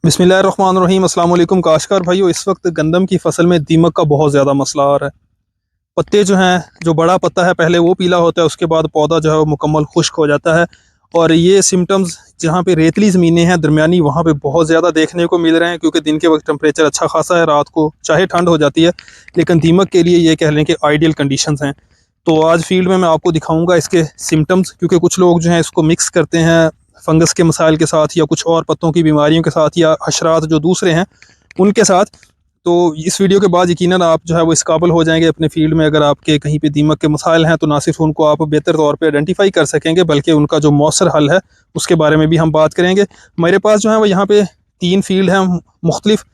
बिस्मिल्लाहिर्रहमानिर्रहीम। अस्सलाम वालेकुम काश्तकार भाइयों, इस वक्त गंदम की फसल में दीमक का बहुत ज़्यादा मसला आ रहा है। पत्ते जो हैं, जो बड़ा पत्ता है पहले वो पीला होता है, उसके बाद पौधा जो है वो मुकम्मल खुश्क हो जाता है। और ये सिम्टम्स जहाँ पे रेतली ज़मीनें हैं दरमियानी, वहाँ पे बहुत ज़्यादा देखने को मिल रहे हैं, क्योंकि दिन के वक्त टेम्परेचर अच्छा खासा है, रात को चाहे ठंड हो जाती है, लेकिन दीमक के लिए ये कह लें कि आइडियल कंडीशंस हैं। तो आज फील्ड में मैं आपको दिखाऊंगा इसके सिम्टम्स, क्योंकि कुछ लोग जो हैं इसको मिक्स करते हैं फंगस के मसाइल के साथ, या कुछ और पत्तों की बीमारियों के साथ, या हशरात जो दूसरे हैं उनके साथ। तो इस वीडियो के बाद यकीनन आप जो है वो इस काबिल हो जाएंगे अपने फील्ड में, अगर आपके कहीं पे दीमक के मसाइल हैं तो ना सिर्फ उनको आप बेहतर तौर पे आइडेंटिफाई कर सकेंगे, बल्कि उनका जो मौसर हल है उसके बारे में भी हम बात करेंगे। मेरे पास जो है वो यहाँ पे 3 फील्ड हैं मुख्तलिफ,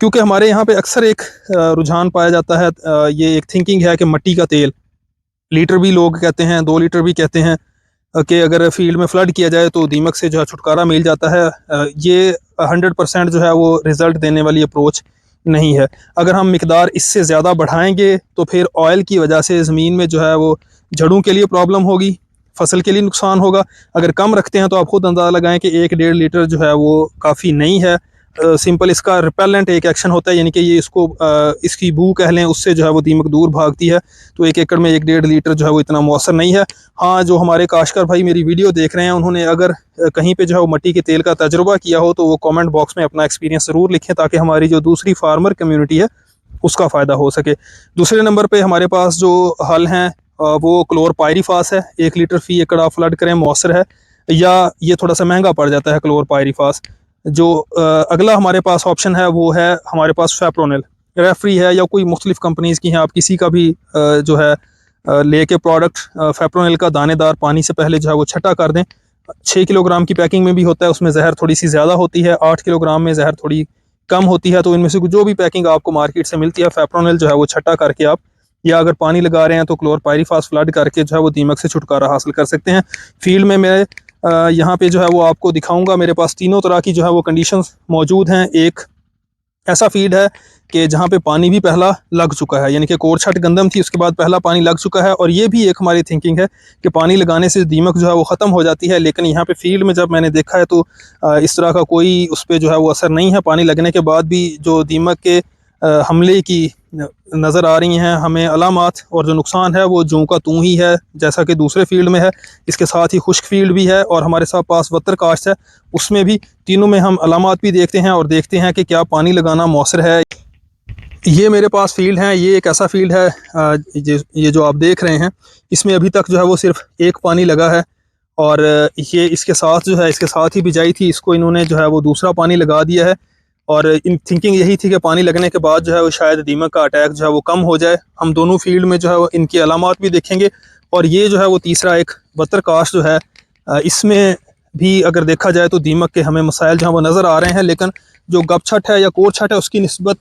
क्योंकि हमारे यहाँ पे अक्सर एक रुझान पाया जाता है। ये एक थिंकिंग है कि मिट्टी का तेल, लीटर भी लोग कहते हैं, 2 लीटर भी कहते हैं, कि अगर फील्ड में फ्लड किया जाए तो दीमक से जो है छुटकारा मिल जाता है। ये 100% जो है वो रिज़ल्ट देने वाली अप्रोच नहीं है। अगर हम मिकदार इससे ज़्यादा बढ़ाएंगे तो फिर ऑयल की वजह से ज़मीन में जो है वो जड़ों के लिए प्रॉब्लम होगी, फसल के लिए नुकसान होगा। अगर कम रखते हैं तो आप खुद अंदाज़ा लगाएं कि 1-1.5 लीटर जो है वो काफ़ी नहीं है। सिंपल इसका रिपेलेंट एक एक्शन होता है, यानी कि ये इसको इसकी बू कह लें, उससे जो है वो दीमक दूर भागती है। तो 1 एकड़ में 1-1.5 लीटर जो है वो इतना मौसर नहीं है। हाँ, जो हमारे काश्तकार भाई मेरी वीडियो देख रहे हैं, उन्होंने अगर कहीं पे जो है वो मिट्टी के तेल का तजुर्बा किया हो तो वो कमेंट बॉक्स में अपना एक्सपीरियंस ज़रूर लिखें, ताकि हमारी जो दूसरी फार्मर कम्युनिटी है उसका फ़ायदा हो सके। दूसरे नंबर पे हमारे पास जो हल हैं वो क्लोरपायरीफास है। 1 लीटर फ़ी एकड़ आप फ्लड करें मौसर है, या ये थोड़ा सा महंगा पड़ जाता है क्लोरपायरीफास। जो अगला हमारे पास ऑप्शन है वो है हमारे पास फेप्रोनिल। रेफरी है या कोई मुख्तलिफ कंपनीज़ की हैं, आप किसी का भी जो है लेके प्रोडक्ट फेप्रोनिल का दानेदार पानी से पहले जो है वो छटा कर दें। 6 किलोग्राम की पैकिंग में भी होता है, उसमें जहर थोड़ी सी ज़्यादा होती है, 8 किलोग्राम में जहर थोड़ी कम होती है। तो इनमें से जो भी पैकिंग आपको मार्केट से मिलती है, फेप्रोनिल जो है वो छटा करके आप, या अगर पानी लगा रहे हैं तो क्लोरपायरीफास फ्लड करके जो है वो दीमक से छुटकारा हासिल कर सकते हैं। फील्ड में मैं यहाँ पे जो है वो आपको दिखाऊंगा। मेरे पास तीनों तरह की जो है वो कंडीशंस मौजूद हैं। एक ऐसा फील्ड है कि जहाँ पे पानी भी पहला लग चुका है, यानी कि कोर छट गंदम थी, उसके बाद पहला पानी लग चुका है, और ये भी एक हमारी थिंकिंग है कि पानी लगाने से दीमक जो है वो ख़त्म हो जाती है। लेकिन यहाँ पे फील्ड में जब मैंने देखा है तो इस तरह का कोई उस पर जो है वो असर नहीं है। पानी लगने के बाद भी जो दीमक के हमले की नज़र आ रही हैं हमें अलामात, और जो नुकसान है वो जूं का तू ही है, जैसा कि दूसरे फील्ड में है। इसके साथ ही खुश्क फील्ड भी है, और हमारे साथ पास वतर काश्त है, उसमें भी तीनों में हम अलामात भी देखते हैं और देखते हैं कि क्या पानी लगाना मौसर है। ये मेरे पास फील्ड है, ये एक ऐसा फील्ड है ये जो आप देख रहे हैं, इसमें अभी तक जो है वो सिर्फ एक पानी लगा है। और ये इसके साथ जो है, इसके साथ ही बिजाई थी, इसको इन्होंने जो है वो दूसरा पानी लगा दिया है। और इन थिंकिंग यही थी कि पानी लगने के बाद जो है वो शायद दीमक का अटैक जो है वो कम हो जाए। हम दोनों फील्ड में जो है वो इनकी अलामात भी देखेंगे। और ये जो है वो तीसरा एक बतर काश जो है, इसमें भी अगर देखा जाए तो दीमक के हमें मसाइल जो है वो नज़र आ रहे हैं, लेकिन जो गपछट है या कोर छट है उसकी निस्बत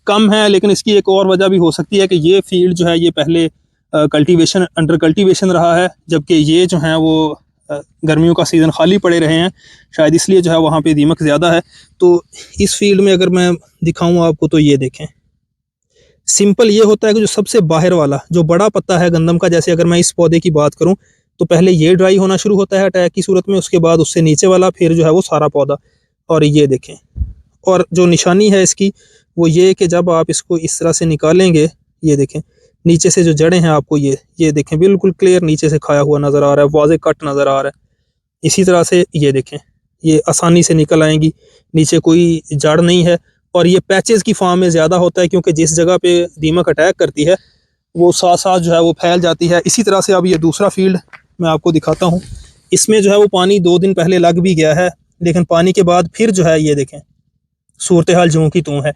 कम है। लेकिन इसकी एक और वजह भी हो सकती है कि ये फील्ड जो है ये पहले कल्टीवेशन अंडर कल्टीवेशन रहा है, जबकि ये जो है वो गर्मियों का सीज़न खाली पड़े रहे हैं, शायद इसलिए जो है वहाँ पे दीमक ज़्यादा है। तो इस फील्ड में अगर मैं दिखाऊँ आपको तो ये देखें, सिंपल ये होता है कि जो सबसे बाहर वाला जो बड़ा पत्ता है गंदम का, जैसे अगर मैं इस पौधे की बात करूँ तो पहले ये ड्राई होना शुरू होता है अटैक की सूरत में, उसके बाद उससे नीचे वाला, फिर जो है वो सारा पौधा। और ये देखें, और जो निशानी है इसकी वो ये कि जब आप इसको इस तरह से निकालेंगे, ये देखें नीचे से जो जड़ें हैं आपको ये देखें बिल्कुल क्लियर नीचे से खाया हुआ नज़र आ रहा है, वाज़े कट नज़र आ रहा है। इसी तरह से ये देखें, ये आसानी से निकल आएंगी, नीचे कोई जड़ नहीं है। और ये पैचेस की फॉर्म में ज़्यादा होता है, क्योंकि जिस जगह पे दीमक अटैक करती है वो साथ साथ जो है वो फैल जाती है। इसी तरह से अब ये दूसरा फील्ड मैं आपको दिखाता हूँ, इसमें जो है वो पानी 2 दिन पहले लग भी गया है, लेकिन पानी के बाद फिर जो है ये देखें सूरत हाल जूं की तूं है।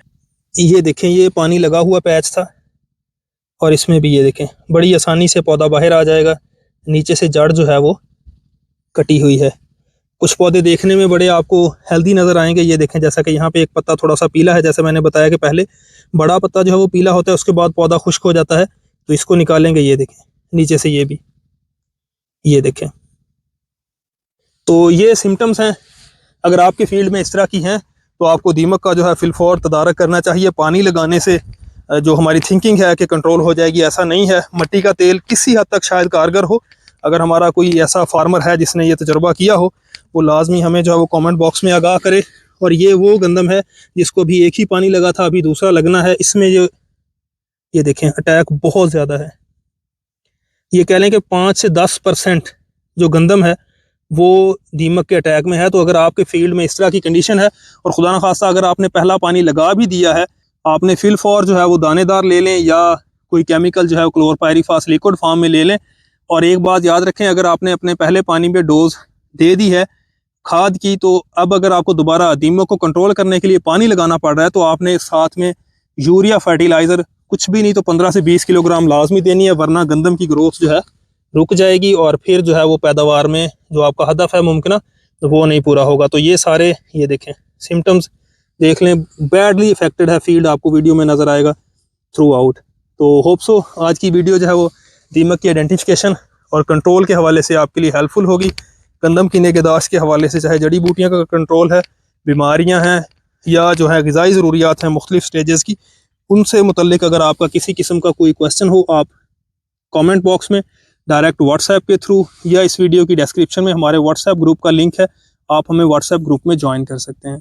ये देखें, ये पानी लगा हुआ पैच था, और इसमें भी ये देखें बड़ी आसानी से पौधा बाहर आ जाएगा, नीचे से जड़ जो है वो कटी हुई है। कुछ पौधे देखने में बड़े आपको हेल्दी नज़र आएंगे, ये देखें जैसा कि यहाँ पे एक पत्ता थोड़ा सा पीला है, जैसे मैंने बताया कि पहले बड़ा पत्ता जो है वो पीला होता है, उसके बाद पौधा खुश्क हो जाता है। तो इसको निकालेंगे, ये देखें नीचे से ये भी, ये देखें। तो ये सिम्टम्स हैं। अगर आपके फील्ड में इस तरह की हैं तो आपको दीमक का जो है फिलफौर तदारक करना चाहिए। पानी लगाने से जो हमारी थिंकिंग है कि कंट्रोल हो जाएगी, ऐसा नहीं है। मिट्टी का तेल किसी हद तक शायद कारगर हो। अगर हमारा कोई ऐसा फार्मर है जिसने ये तजुर्बा किया हो, वो लाजमी हमें जो है वो कमेंट बॉक्स में आगाह करे, और ये वो गंदम है जिसको अभी एक ही पानी लगा था, अभी दूसरा लगना है। इसमें ये देखें अटैक बहुत ज़्यादा है। ये कह लें कि 5 से 10% जो गंदम है वो दीमक के अटैक में है। तो अगर आपके फील्ड में इस तरह की कंडीशन है और खुदा न खास्ता अगर आपने पहला पानी लगा भी दिया है, आपने फिलफॉर जो है वो दानेदार ले लें या कोई केमिकल जो है वो क्लोरपायरीफास लिक्विड फॉर्म में ले लें। और एक बात याद रखें, अगर आपने अपने पहले पानी में डोज दे दी है खाद की, तो अब अगर आपको दोबारा दीमक को कंट्रोल करने के लिए पानी लगाना पड़ रहा है तो आपने साथ में यूरिया फर्टिलाइज़र कुछ भी नहीं तो 15 से 20 किलोग्राम लाजमी देनी है, वरना गंदम की ग्रोथ जो है रुक जाएगी और फिर जो है वो पैदावार में जो आपका हदफ है मुमकिन तो वो नहीं पूरा होगा। तो ये सारे ये देखें सिम्टम्स देख लें, बैडली इफेक्टेड है फील्ड, आपको वीडियो में नज़र आएगा थ्रू आउट। तो होप सो आज की वीडियो जो है वो दीमक की आइडेंटिफिकेशन और कंट्रोल के हवाले से आपके लिए हेल्पफुल होगी। गंदम की निगहदाश्त के हवाले से चाहे जड़ी बूटियाँ का कंट्रोल है, बीमारियाँ हैं या जो है ग़िज़ाई ज़रूरियात हैं मुख्तलिफ स्टेजेस की, उनसे मुतल्लिक अगर आपका किसी किस्म का कोई क्वेश्चन हो, आप कमेंट बॉक्स में डायरेक्ट व्हाट्सएप के थ्रू या इस वीडियो की डिस्क्रिप्शन में हमारे व्हाट्सएप ग्रुप का लिंक है, आप हमें व्हाट्सएप ग्रुप में ज्वाइन कर सकते हैं।